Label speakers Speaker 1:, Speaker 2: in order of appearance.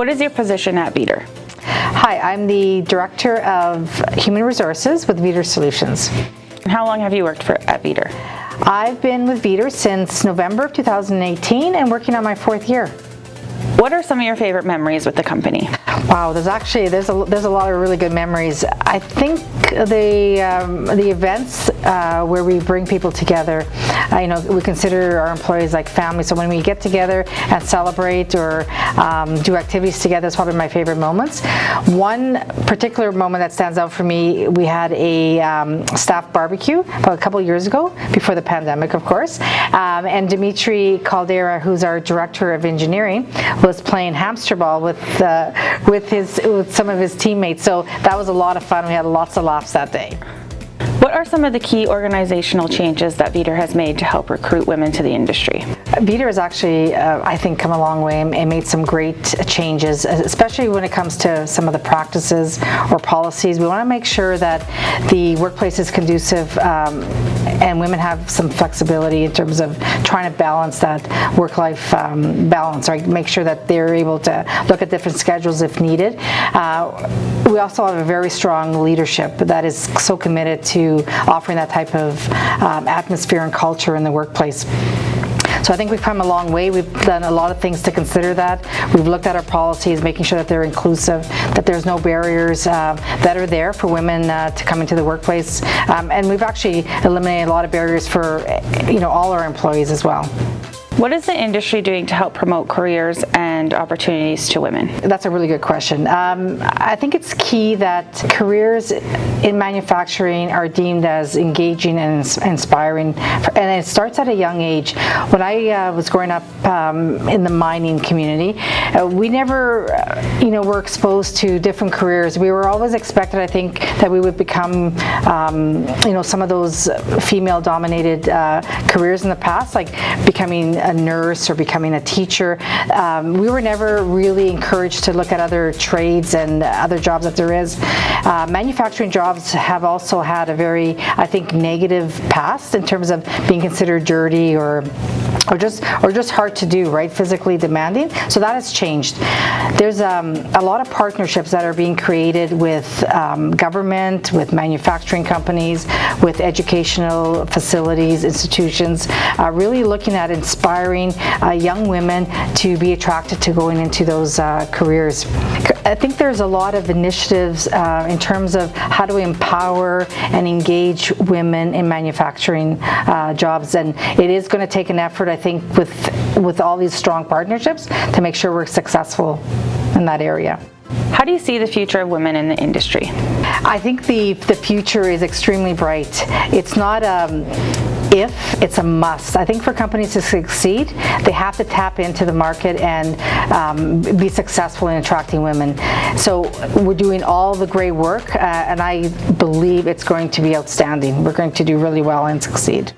Speaker 1: What is your position at Vidir?
Speaker 2: Hi, I'm the Director of Human Resources with Vidir Solutions.
Speaker 1: How long have you worked at Vidir?
Speaker 2: I've been with Vidir since November of 2018 and working on my 4th year.
Speaker 1: What are some of your favorite memories with the company?
Speaker 2: Wow, there's a lot of really good memories. I think the events where we bring people together, we consider our employees like family. So when we get together and celebrate or do activities together, it's probably my favorite moments. One particular moment that stands out for me, we had a staff barbecue about a couple of years ago, before the pandemic, of course. And Dimitri Caldera, who's our Director of Engineering, was playing hamster ball with some of his teammates. So that was a lot of fun. We had lots of laughs that day.
Speaker 1: What are some of the key organizational changes that Vidir has made to help recruit women to the industry?
Speaker 2: Vidir has actually, I think, come a long way and made some great changes, especially when it comes to some of the practices or policies. We want to make sure that the workplace is conducive and women have some flexibility in terms of trying to balance that work-life balance, right? Make sure that they're able to look at different schedules if needed. We also have a very strong leadership that is so committed to offering that type of atmosphere and culture in the workplace. So I think we've come a long way. We've done a lot of things to consider that. We've looked at our policies, making sure that they're inclusive, that there's no barriers that are there for women to come into the workplace. And we've actually eliminated a lot of barriers for all our employees as well.
Speaker 1: What is the industry doing to help promote careers and opportunities to women? That's
Speaker 2: a really good question. I think it's key that careers in manufacturing are deemed as engaging and inspiring, and it starts at a young age. When I was growing up in the mining community, we never, were exposed to different careers. We were always expected, I think, that we would become, some of those female-dominated careers in the past, like becoming a nurse or becoming a teacher. We were never really encouraged to look at other trades and other jobs that there is. Manufacturing jobs have also had a very, I think, negative past in terms of being considered dirty or just hard to do, right? Physically demanding. So that has changed. There's a lot of partnerships that are being created with government, with manufacturing companies, with educational facilities, institutions, really looking at inspiring young women to be attracted to going into those careers. I think there's a lot of initiatives in terms of how to empower and engage women in manufacturing jobs, and it is going to take an effort, I think, with all these strong partnerships to make sure we're successful in that area.
Speaker 1: How do you see the future of women in the industry?
Speaker 2: I think the future is extremely bright. It's not if, it's a must. I think for companies to succeed, they have to tap into the market and be successful in attracting women. So we're doing all the great work, and I believe it's going to be outstanding. We're going to do really well and succeed.